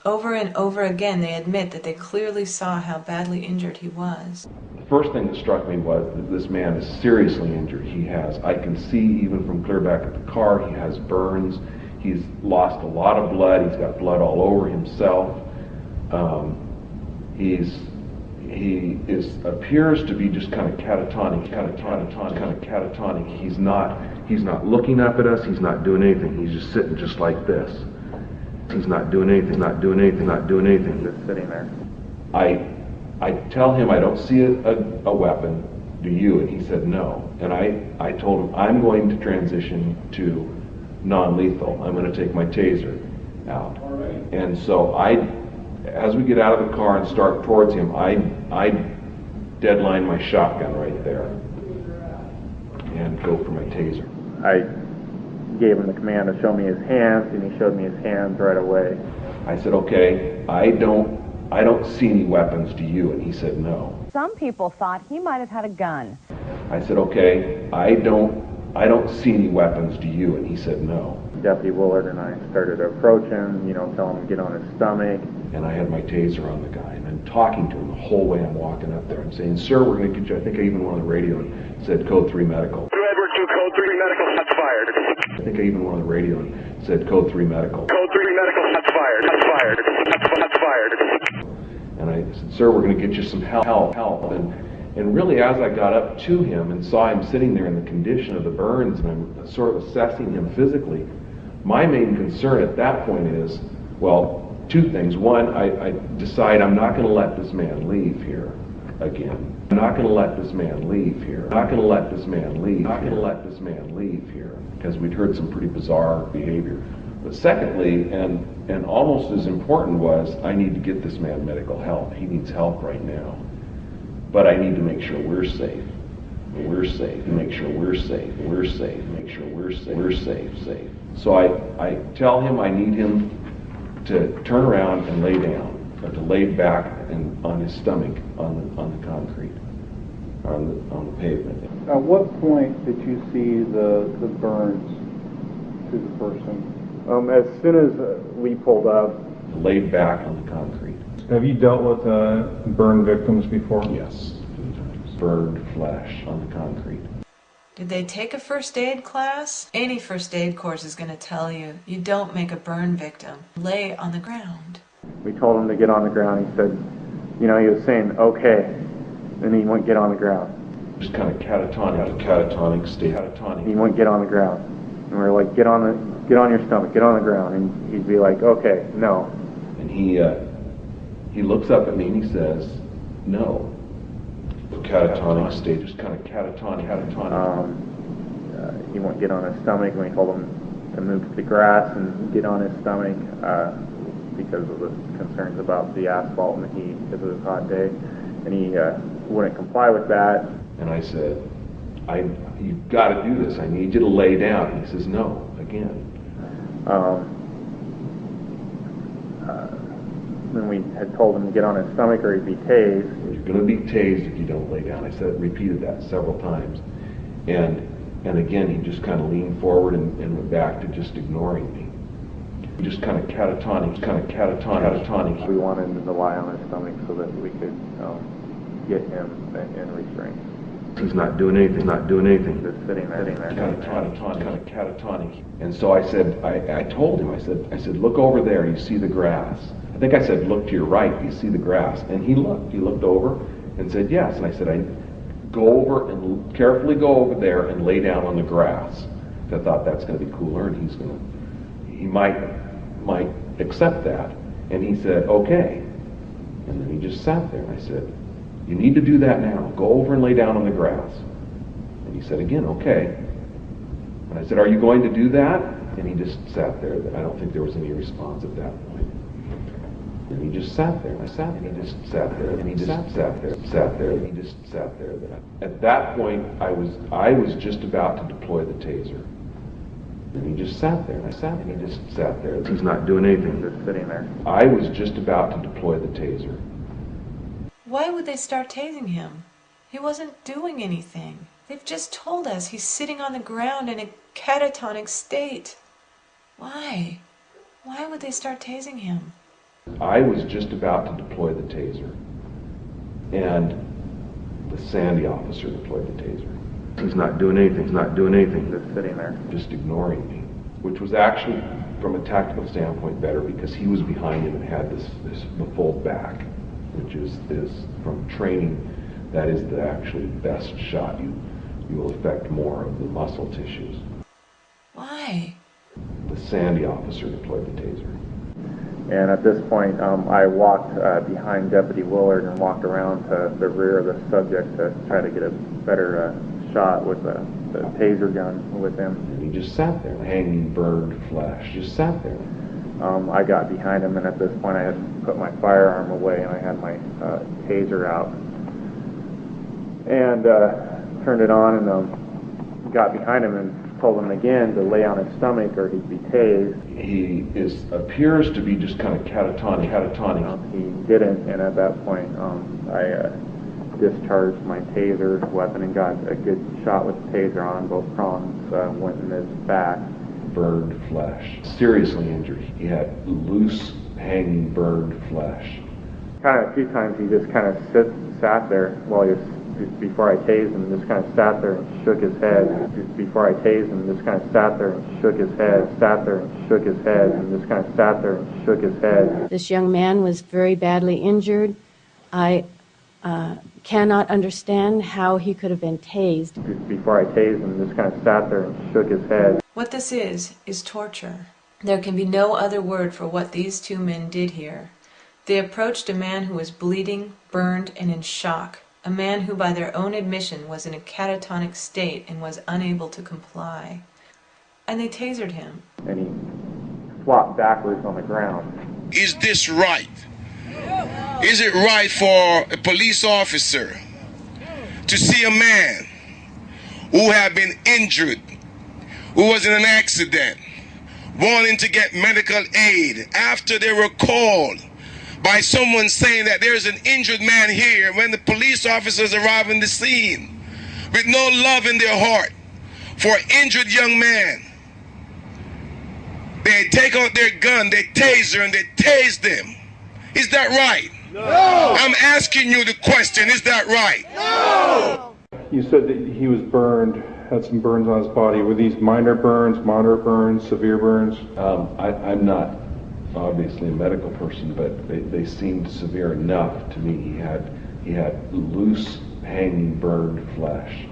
Over and over again, they admit that they clearly saw how badly injured he was. The first thing that struck me was that this man is seriously injured. I can see even from clear back at the car, he has burns. He's lost a lot of blood. He's got blood all over himself. Appears to be just kind of catatonic. He's not looking up at us. He's not doing anything. He's just sitting just like this. He's not doing anything. Just sitting there. I tell him I don't see a weapon. Do you? And he said no. And I told him I'm going to transition to non-lethal. I'm going to take my taser out. And so as we get out of the car and start towards him, I deadline my shotgun right there and go for my taser. I gave him the command to show me his hands, and he showed me his hands right away. I said, okay, I don't see any weapons, do you? And he said no. Some people thought he might have had a gun. I said, okay, I don't see any weapons, do you? And he said no. Deputy Willard and I started to approach him, tell him to get on his stomach. And I had my taser on the guy, and I'm talking to him the whole way I'm walking up there. I'm saying, sir, we're going to get you. I think I even went on the radio and said code 3 medical. Edward 2, code 3 medical, shots fired. I think I even went on the radio and said code 3 medical. Code 3 medical, shots fired. Shots fired. Shots fired. And I said, sir, we're going to get you some help. And really, as I got up to him and saw him sitting there in the condition of the burns, and I'm sort of assessing him physically, my main concern at that point is, well, two things. One, I decide I'm not going to let this man leave here again. I'm not going to let this man leave here. I'm not going to let this man leave. I'm not going to let this man leave here, because we'd heard some pretty bizarre behavior. But secondly, and almost as important, was I need to get this man medical help. He needs help right now. But I need to make sure we're safe. We're safe. Make sure we're safe. We're safe. Make sure we're safe. We're safe. So I tell him I need him to turn around and lay down, or to lay back and on his stomach on the concrete, on the pavement. At what point did you see the burns to the person? As soon as we pulled up. Laid back on the concrete. Have you dealt with burn victims before? Yes, 2 times. Burned flesh on the concrete. Did they take a first aid class? Any first aid course is going to tell you, you don't make a burn victim. Lay on the ground. We told him to get on the ground. He said, he was saying, okay. Then he wouldn't get on the ground. Just kind of catatonic state. He wouldn't get on the ground. And we were like, get on your stomach, get on the ground. And he'd be like, okay, no. And he looks up at me and he says, no. Catatonic state, just kind of catatonic. He won't get on his stomach, and we told him to move to the grass and get on his stomach because of the concerns about the asphalt and the heat, because it was a hot day. And he wouldn't comply with that. And I said, you've got to do this. I need you to lay down. And he says, no, again. Then we had told him to get on his stomach or he'd be tased. You're going to be tased if you don't lay down. I repeated that several times. And again, he just kind of leaned forward and went back to just ignoring me. He just kind of catatonic. We wanted him to lie on his stomach so that we could get him in restraint. He's not doing anything. Just sitting there. Kind of catatonic. And so I said, I told him, I said, look over there, you see the grass. I think I said, look to your right, you see the grass. And he looked over and said, yes. And I said, carefully go over there and lay down on the grass. I thought that's going to be cooler, and he might accept that. And he said, okay. And then he just sat there. And I said, you need to do that now. Go over and lay down on the grass. And he said again, okay. And I said, are you going to do that? And he just sat there. I don't think there was any response at that point. And he just sat there. And I sat, and he just sat there. And he just sat there. And he just sat there. At that point, I was just about to deploy the taser. And he just sat there. And I sat, and he just sat there. He's not doing anything. Just sitting there. I was just about to deploy the taser. Why would they start tasing him? He wasn't doing anything. They've just told us he's sitting on the ground in a catatonic state. Why? Why would they start tasing him? I was just about to deploy the taser, and the Sandy officer deployed the taser. He's not doing anything, he's not doing anything. Just sitting there. Just ignoring me, which was actually, from a tactical standpoint, better because he was behind him and had this the fold back, which is from training, that is the actually best shot. You will affect more of the muscle tissues. Why? The Sandy officer deployed the taser. And at this point, I walked behind Deputy Willard and walked around to the rear of the subject to try to get a better shot with the taser gun with him. And he just sat there, hanging, burned flesh, just sat there. I got behind him, and at this point I had put my firearm away, and I had my taser out. And turned it on and got behind him and told him again to lay on his stomach or he'd be tased. He appears to be just kind of catatonic. He didn't, and at that point I discharged my taser weapon and got a good shot with the taser on. Both prongs went in his back. Burned flesh. Seriously injured. He had loose, hanging, burned flesh. Kind of a few times he just kind of sat there while he was, before I tased him, just kind of sat there and shook his head. Before I tased him, just kind of sat there and shook his head, sat there and shook his head, and just kind of sat there and shook his head. This young man was very badly injured. I cannot understand how he could have been tased. Before I tased him, just kind of sat there and shook his head. What this is torture. There can be no other word for what these two men did here. They approached a man who was bleeding, burned, and in shock. A man who, by their own admission, was in a catatonic state and was unable to comply. And they tasered him. And he flopped backwards on the ground. Is this right? Is it right for a police officer to see a man who had been injured, who was in an accident, wanting to get medical aid after they were called by someone saying that there's an injured man here, when the police officers arrive on the scene with no love in their heart for an injured young man? They take out their gun, they taser, and they tase them. Is that right? No! I'm asking you the question, is that right? No! You said that he was burned, had some burns on his body. Were these minor burns, moderate burns, severe burns? I'm not obviously a medical person, but they seemed severe enough to me. He had loose, hanging, burned flesh,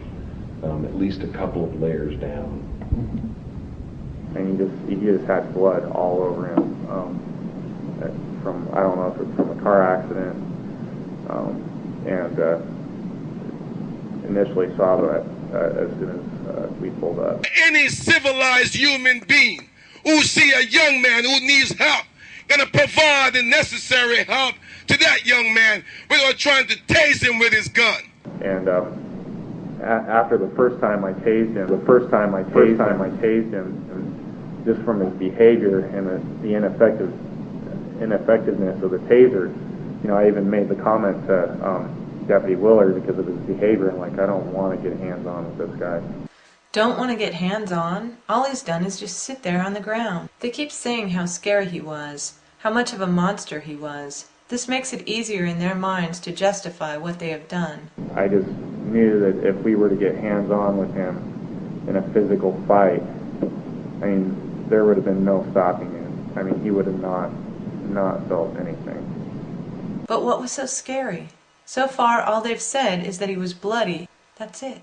at least a couple of layers down. And he just had blood all over him. From, I don't know if it's from a car accident, and initially saw that as soon as we pulled up. Any civilized human being who see a young man who needs help gonna provide the necessary help to that young man without trying to tase him with his gun. And after the first time I tased him, and just from his behavior and the ineffectiveness of the taser, I even made the comment to Deputy Willard because of his behavior, and I don't want to get hands-on with this guy. Don't want to get hands-on? All he's done is just sit there on the ground. They keep saying how scary he was, how much of a monster he was. This makes it easier in their minds to justify what they have done. I just knew that if we were to get hands-on with him in a physical fight, there would have been no stopping it. He would have not felt anything. But what was so scary? So far, all they've said is that he was bloody. That's it.